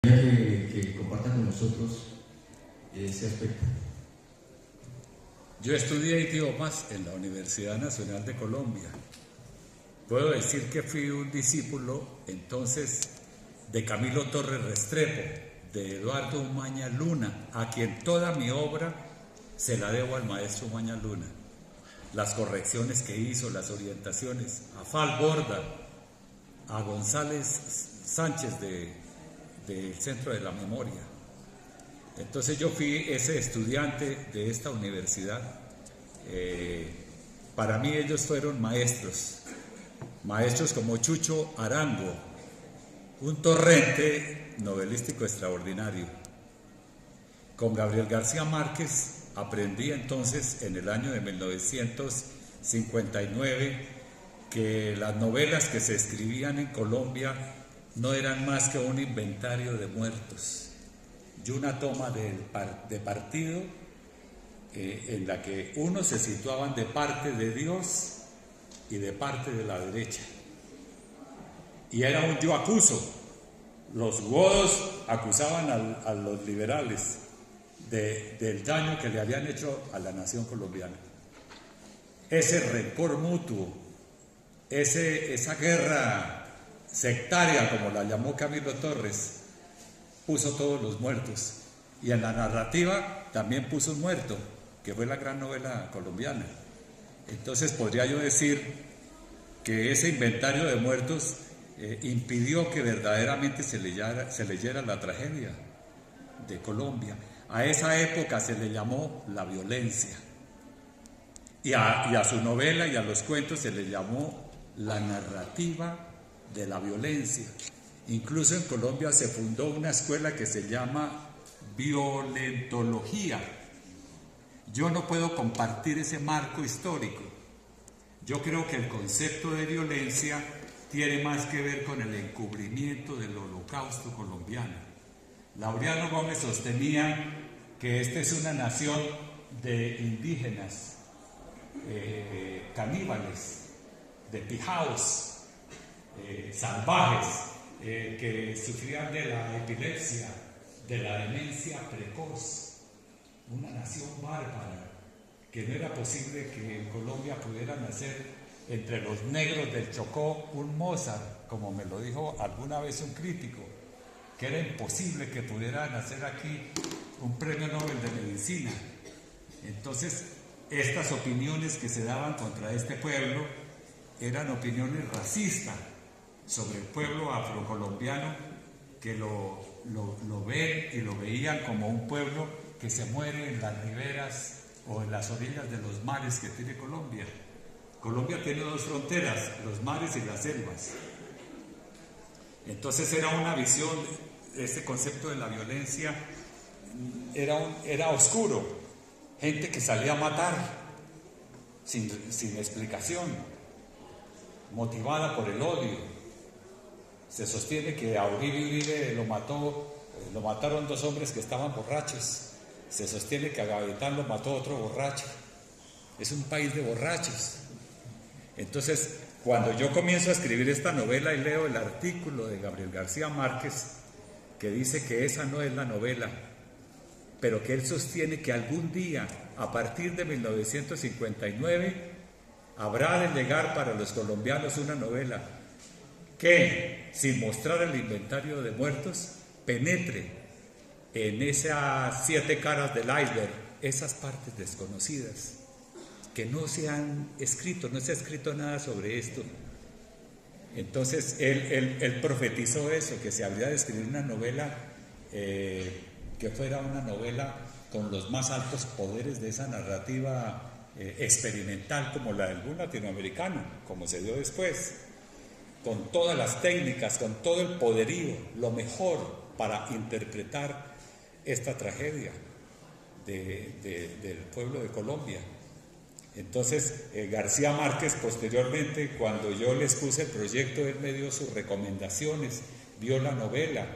Que compartan con nosotros ese aspecto. Yo estudié idiomas en la Universidad Nacional de Colombia. Puedo decir que fui un discípulo entonces de Camilo Torres Restrepo, de Eduardo Umaña Luna, a quien toda mi obra se la debo al maestro Umaña Luna. Las correcciones que hizo, las orientaciones, a Fal Borda, a González Sánchez del Centro de la Memoria. Entonces yo fui ese estudiante de esta universidad. Para mí ellos fueron maestros como Chucho Arango, un torrente novelístico extraordinario. Con Gabriel García Márquez aprendí entonces en el año de 1959 que las novelas que se escribían en Colombia no eran más que un inventario de muertos y una toma de partido en la que unos se situaban de parte de Dios y de parte de la derecha. Y era un yo acuso. Los godos acusaban a los liberales del daño que le habían hecho a la nación colombiana. Ese rencor mutuo, esa guerra sectaria, como la llamó Camilo Torres, puso todos los muertos. Y en la narrativa también puso un muerto, que fue la gran novela colombiana. Entonces podría yo decir que ese inventario de muertos impidió que verdaderamente se leyera la tragedia de Colombia. A esa época se le llamó la violencia. Y a su novela y a los cuentos se le llamó la narrativa de la violencia. Incluso en Colombia se fundó una escuela que se llama violentología. Yo no puedo compartir ese marco histórico. Yo creo que el concepto de violencia tiene más que ver con el encubrimiento del holocausto colombiano. Laureano Gómez sostenía que esta es una nación de indígenas, caníbales, de pijaos, salvajes, que sufrían de la epilepsia, de la demencia precoz. Una nación bárbara, que no era posible que en Colombia pudiera nacer entre los negros del Chocó un Mozart, como me lo dijo alguna vez un crítico, que era imposible que pudiera nacer aquí un premio Nobel de Medicina. Entonces, estas opiniones que se daban contra este pueblo eran opiniones racistas sobre el pueblo afrocolombiano, que lo ven y lo veían como un pueblo que se muere en las riberas o en las orillas de los mares que tiene Colombia. Colombia tiene dos fronteras, los mares y las selvas. Entonces era una visión, este concepto de la violencia era oscuro. Gente que salía a matar sin explicación, motivada por el odio. Se sostiene que a Uribe Uribe lo mataron dos hombres que estaban borrachos. Se sostiene que a Gavilán lo mató otro borracho. Es un país de borrachos. Entonces, cuando yo comienzo a escribir esta novela y leo el artículo de Gabriel García Márquez, que dice que esa no es la novela, pero que él sostiene que algún día, a partir de 1959, habrá de llegar para los colombianos una novela que, sin mostrar el inventario de muertos, penetre en esas 7 caras del iceberg, esas partes desconocidas, que no se han escrito, no se ha escrito nada sobre esto. Entonces él profetizó eso, que se habría de escribir una novela que fuera una novela con los más altos poderes de esa narrativa experimental, como la del boom latinoamericano, como se dio después, con todas las técnicas, con todo el poderío, lo mejor para interpretar esta tragedia del pueblo de Colombia. Entonces García Márquez, posteriormente, cuando yo les puse el proyecto, él me dio sus recomendaciones, vio la novela.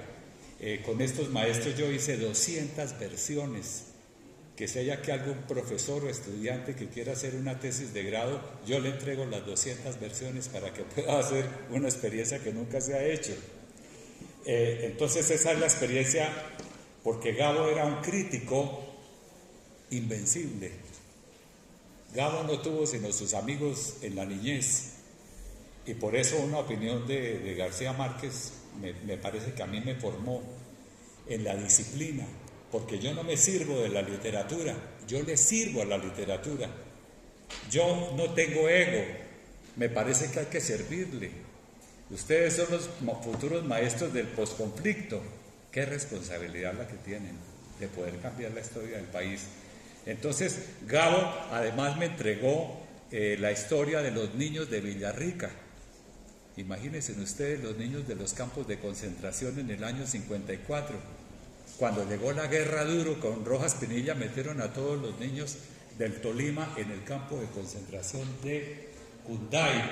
Con estos maestros yo hice 200 versiones, que si hay aquí algún profesor o estudiante que quiera hacer una tesis de grado, yo le entrego las 200 versiones para que pueda hacer una experiencia que nunca se ha hecho. Entonces esa es la experiencia, porque Gabo era un crítico invencible. Gabo no tuvo sino sus amigos en la niñez, y por eso una opinión de García Márquez me parece que a mí me formó en la disciplina, porque yo no me sirvo de la literatura, yo le sirvo a la literatura. Yo no tengo ego, me parece que hay que servirle. Ustedes son los futuros maestros del posconflicto. Qué responsabilidad la que tienen de poder cambiar la historia del país. Entonces, Gabo además me entregó la historia de los niños de Villarrica. Imagínense ustedes los niños de los campos de concentración en el año 54. Cuando llegó la guerra duro con Rojas Pinilla, metieron a todos los niños del Tolima en el campo de concentración de Cunday.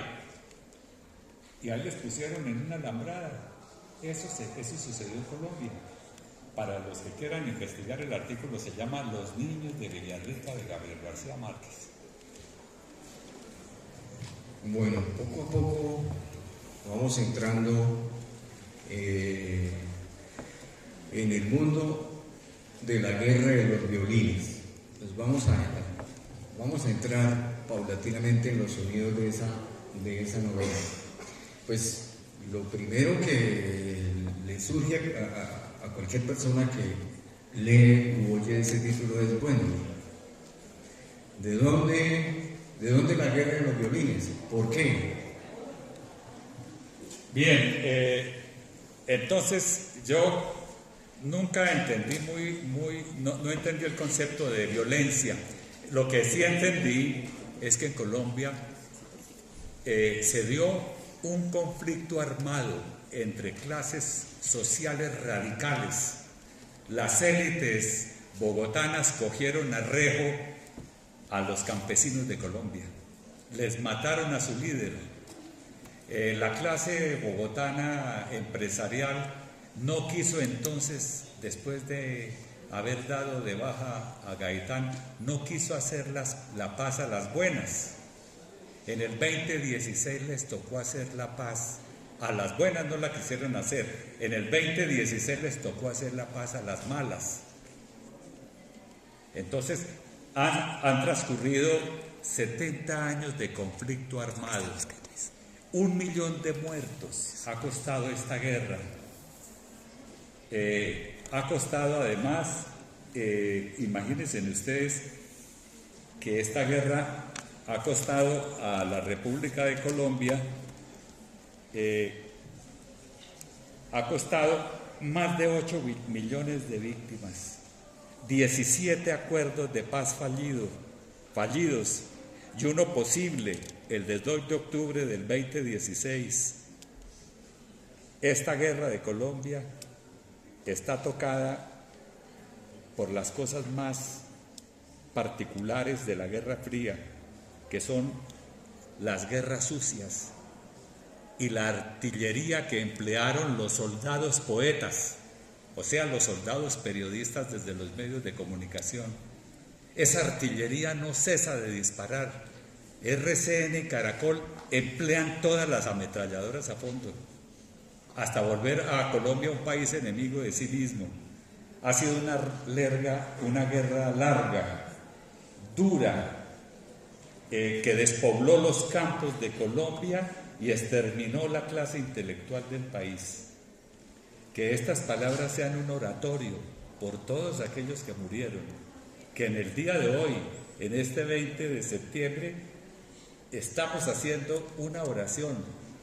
Y ahí les pusieron en una alambrada. Eso sucedió en Colombia. Para los que quieran investigar el artículo, se llama Los niños de Villarrica, de Gabriel García Márquez. Bueno, poco a poco vamos entrando en el mundo de la guerra de los violines. Pues vamos a entrar paulatinamente en los sonidos de esa novela. Pues lo primero que le surge a cualquier persona que lee u oye ese título es, bueno, ¿de dónde la guerra de los violines? ¿Por qué? Bien, entonces yo nunca entendí no entendí el concepto de violencia. Lo que sí entendí es que en Colombia se dio un conflicto armado entre clases sociales radicales. Las élites bogotanas cogieron a rejo a los campesinos de Colombia, les mataron a su líder. La clase bogotana empresarial no quiso entonces, después de haber dado de baja a Gaitán, no quiso hacer la paz a las buenas. En el 2016 les tocó hacer la paz, a las buenas no la quisieron hacer, en el 2016 les tocó hacer la paz a las malas. Entonces han transcurrido 70 años de conflicto armado, 1 millón de muertos ha costado esta guerra, ha costado además, imagínense ustedes que esta guerra ha costado a la República de Colombia, ha costado más de 8 millones de víctimas, 17 acuerdos de paz fallidos y uno posible, el del 2 de octubre del 2016. Esta guerra de Colombia está tocada por las cosas más particulares de la Guerra Fría, que son las guerras sucias y la artillería que emplearon los soldados poetas, o sea, los soldados periodistas desde los medios de comunicación. Esa artillería no cesa de disparar. RCN y Caracol emplean todas las ametralladoras a fondo, hasta volver a Colombia un país enemigo de sí mismo. Ha sido una guerra larga, dura, que despobló los campos de Colombia y exterminó la clase intelectual del país. Que estas palabras sean un oratorio por todos aquellos que murieron, que en el día de hoy, en este 20 de septiembre, estamos haciendo una oración